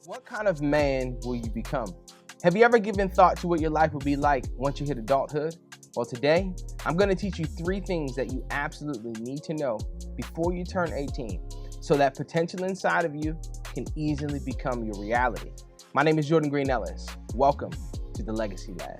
What kind of man will you become? Have you ever given thought to what your life will be like once you hit adulthood? Well, today, I'm going to teach you 3 things that you absolutely need to know before you turn 18 so that potential inside of you can easily become your reality. My name is Jordan Green-Ellis. Welcome to the Legacy Lab.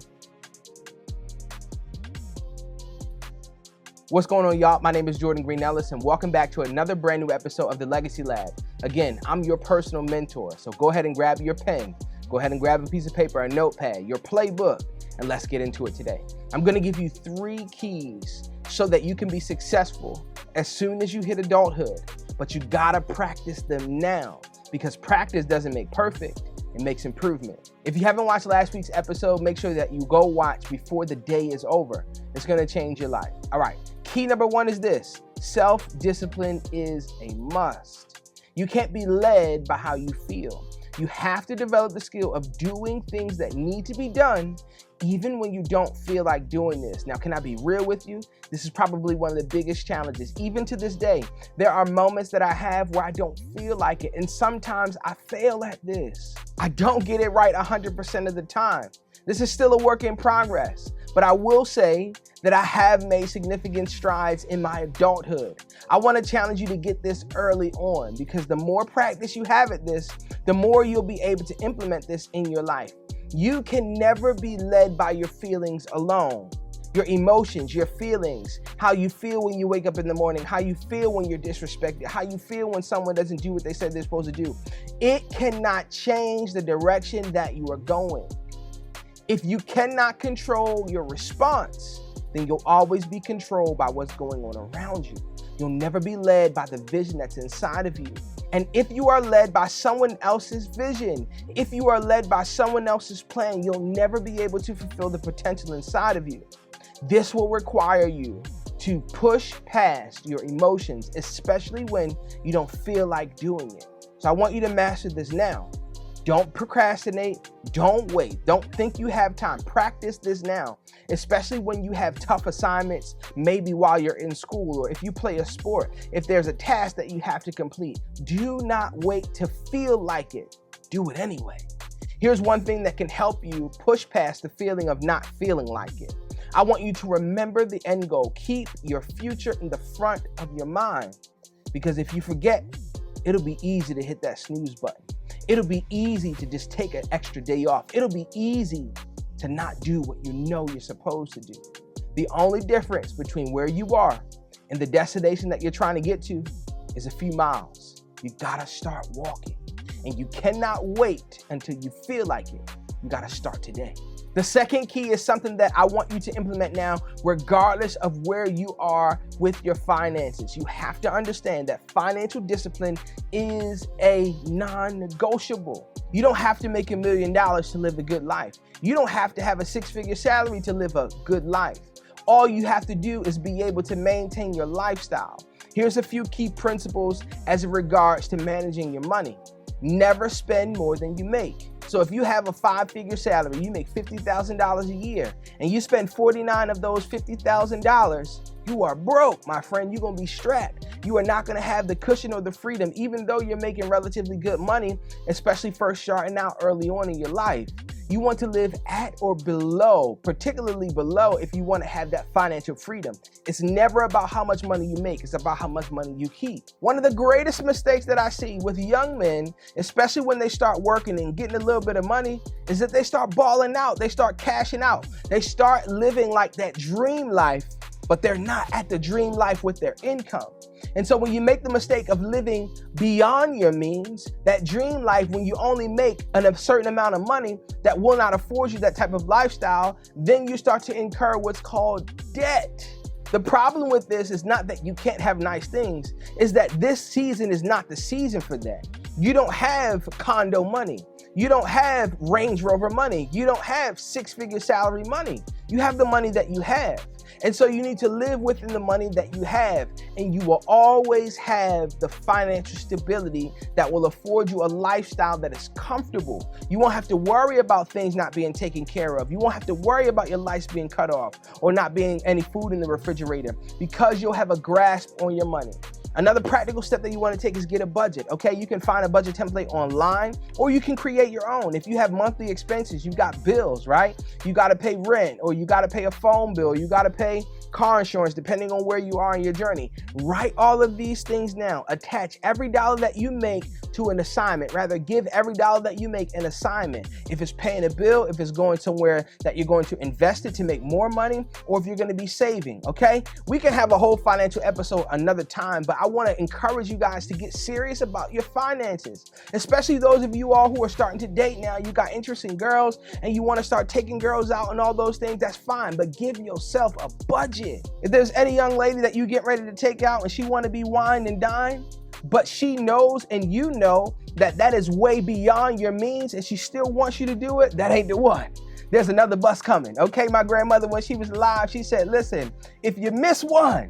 What's going on, y'all? My name is Jordan Green-Ellis, and welcome back to another brand new episode of the Legacy Lab. Again, I'm your personal mentor, so go ahead and grab your pen, go ahead and grab a piece of paper, a notepad, your playbook, and let's get into it today. I'm going to give you 3 keys so that you can be successful as soon as you hit adulthood, but you gotta practice them now because practice doesn't make perfect. It makes improvement. If you haven't watched last week's episode, make sure that you go watch before the day is over. It's gonna change your life. All right, key number 1 is this: self-discipline is a must. You can't be led by how you feel. You have to develop the skill of doing things that need to be done even when you don't feel like doing this. Now, can I be real with you? This is probably one of the biggest challenges. Even to this day, there are moments that I have where I don't feel like it, and sometimes I fail at this. I don't get it right 100% of the time. This is still a work in progress, but I will say that I have made significant strides in my adulthood. I want to challenge you to get this early on because the more practice you have at this, the more you'll be able to implement this in your life. You can never be led by your feelings alone. Your emotions, your feelings, how you feel when you wake up in the morning, how you feel when you're disrespected, how you feel when someone doesn't do what they said they're supposed to do. It cannot change the direction that you are going. If you cannot control your response, then you'll always be controlled by what's going on around you. You'll never be led by the vision that's inside of you. And if you are led by someone else's vision, if you are led by someone else's plan, you'll never be able to fulfill the potential inside of you. This will require you to push past your emotions, especially when you don't feel like doing it. So I want you to master this now. Don't procrastinate. Don't wait. Don't think you have time. Practice this now, especially when you have tough assignments, maybe while you're in school, or if you play a sport, if there's a task that you have to complete. Do not wait to feel like it. Do it anyway. Here's one thing that can help you push past the feeling of not feeling like it. I want you to remember the end goal. Keep your future in the front of your mind, because if you forget, it'll be easy to hit that snooze button. It'll be easy to just take an extra day off. It'll be easy to not do what you know you're supposed to do. The only difference between where you are and the destination that you're trying to get to is a few miles. You gotta start walking, and you cannot wait until you feel like it. You gotta start today. The second key is something that I want you to implement now, regardless of where you are with your finances. You have to understand that financial discipline is a non-negotiable. You don't have to make $1 million to live a good life. You don't have to have a 6-figure salary to live a good life. All you have to do is be able to maintain your lifestyle. Here's a few key principles as it regards to managing your money. Never spend more than you make. So if you have a 5-figure salary, you make $50,000 a year, and you spend 49 of those $50,000, you are broke, my friend. You're gonna be strapped. You are not gonna have the cushion or the freedom, even though you're making relatively good money, especially first starting out early on in your life. You want to live at or below, particularly below if you want to have that financial freedom. It's never about how much money you make. It's about how much money you keep. One of the greatest mistakes that I see with young men, especially when they start working and getting a little bit of money, is that they start balling out. They start cashing out. They start living like that dream life, but they're not at the dream life with their income. And so when you make the mistake of living beyond your means, that dream life, when you only make a certain amount of money that will not afford you that type of lifestyle, then you start to incur what's called debt. The problem with this is not that you can't have nice things, is that this season is not the season for that. You don't have condo money. You don't have Range Rover money. You don't have 6-figure salary money. You have the money that you have. And so you need to live within the money that you have, and you will always have the financial stability that will afford you a lifestyle that is comfortable. You won't have to worry about things not being taken care of. You won't have to worry about your lights being cut off or not being any food in the refrigerator, because you'll have a grasp on your money. Another practical step that you want to take is get a budget, okay? You can find a budget template online, or you can create your own. If you have monthly expenses, you got bills, right? You got to pay rent, or you got to pay a phone bill, you got to pay car insurance, depending on where you are in your journey. Write all of these things down. Attach every dollar that you make to an assignment. Rather, give every dollar that you make an assignment. If it's paying a bill, if it's going somewhere that you're going to invest it to make more money, or if you're going to be saving, okay? We can have a whole financial episode another time, but I want to encourage you guys to get serious about your finances, especially those of you all who are starting to date now. You got interest in girls and you want to start taking girls out and all those things, that's fine, but give yourself a budget. If there's any young lady that you get ready to take out and she want to be wined and dined, but she knows and you know that that is way beyond your means and she still wants you to do it, that ain't the one. There's another bus coming, okay? My grandmother, when she was alive, she said, listen, if you miss one,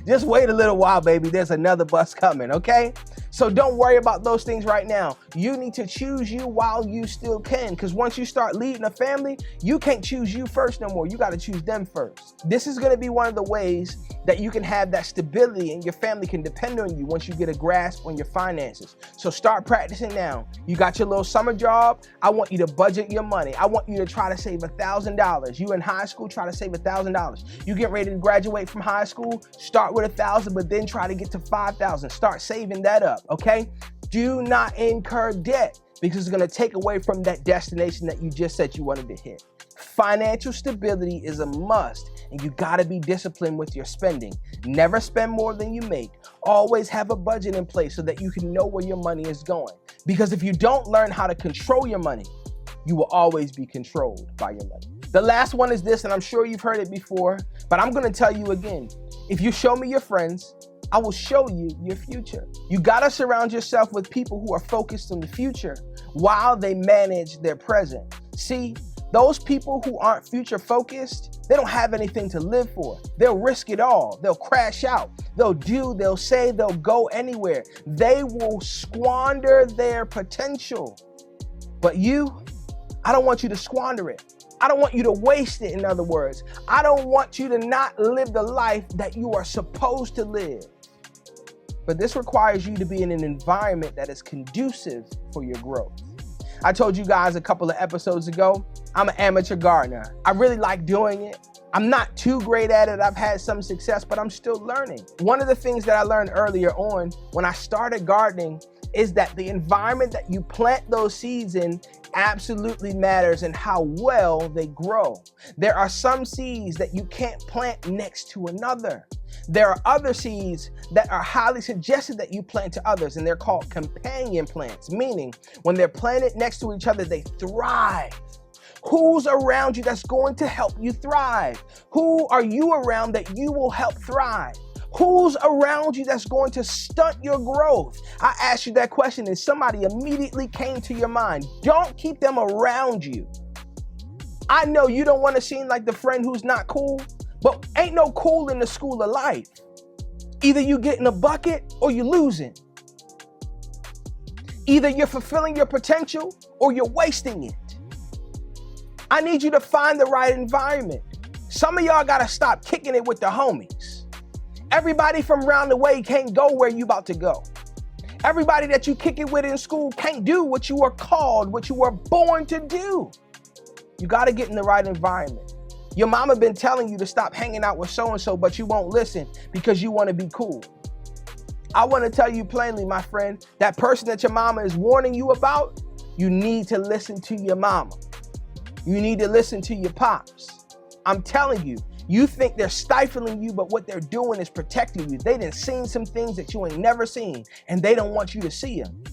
just wait a little while, baby. There's another bus coming, okay? So don't worry about those things right now. You need to choose you while you still can, because once you start leading a family, you can't choose you first no more. You got to choose them first. This is going to be one of the ways that you can have that stability and your family can depend on you once you get a grasp on your finances. So start practicing now. You got your little summer job. I want you to budget your money. I want you to try to save $1,000. You in high school, try to save $1,000. You get ready to graduate from high school, start with 1,000, but then try to get to 5,000. Start saving that up, okay? Do not incur debt, because it's going to take away from that destination that you just said you wanted to hit. Financial stability is a must, and you got to be disciplined with your spending. Never spend more than you make. Always have a budget in place so that you can know where your money is going. Because if you don't learn how to control your money, you will always be controlled by your money. The last one is this, and I'm sure you've heard it before, but I'm going to tell you again. If you show me your friends, I will show you your future. You gotta surround yourself with people who are focused on the future while they manage their present. See, those people who aren't future focused, they don't have anything to live for. They'll risk it all. They'll crash out. They'll do, they'll say, they'll go anywhere. They will squander their potential. But you, I don't want you to squander it. I don't want you to waste it, in other words. I don't want you to not live the life that you are supposed to live. But this requires you to be in an environment that is conducive for your growth. I told you guys a couple of episodes ago, I'm an amateur gardener. I really like doing it. I'm not too great at it. I've had some success, but I'm still learning. One of the things that I learned earlier on when I started gardening is that the environment that you plant those seeds in absolutely matters in how well they grow. There are some seeds that you can't plant next to another. There are other seeds that are highly suggested that you plant to others, and they're called companion plants, meaning when they're planted next to each other, they thrive. Who's around you that's going to help you thrive? Who are you around that you will help thrive? Who's around you that's going to stunt your growth? I asked you that question and somebody immediately came to your mind. Don't keep them around you. I know you don't want to seem like the friend who's not cool, but ain't no cool in the school of life. Either you get in a bucket or you're losing. Either you're fulfilling your potential or you're wasting it. I need you to find the right environment. Some of y'all got to stop kicking it with the homies. Everybody from around the way can't go where you about to go. Everybody that you kick it with in school can't do what you are called, what you were born to do. You got to get in the right environment. Your mama been telling you to stop hanging out with so-and-so, but you won't listen because you want to be cool. I want to tell you plainly, my friend, that person that your mama is warning you about, you need to listen to your mama. You need to listen to your pops. I'm telling you, you think they're stifling you, but what they're doing is protecting you. They done seen some things that you ain't never seen, and they don't want you to see them.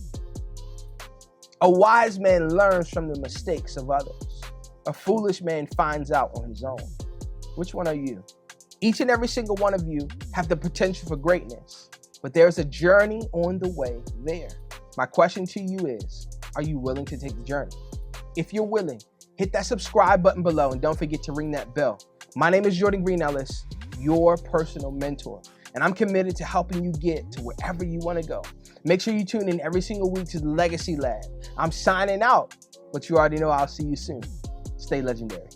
A wise man learns from the mistakes of others. A foolish man finds out on his own. Which one are you? Each and every single one of you have the potential for greatness, but there's a journey on the way there. My question to you is, are you willing to take the journey? If you're willing, hit that subscribe button below and don't forget to ring that bell. My name is Green-Ellis, your personal mentor, and I'm committed to helping you get to wherever you want to go. Make sure you tune in every single week to the Legacy Lab. I'm signing out, but you already know I'll see you soon. Stay legendary.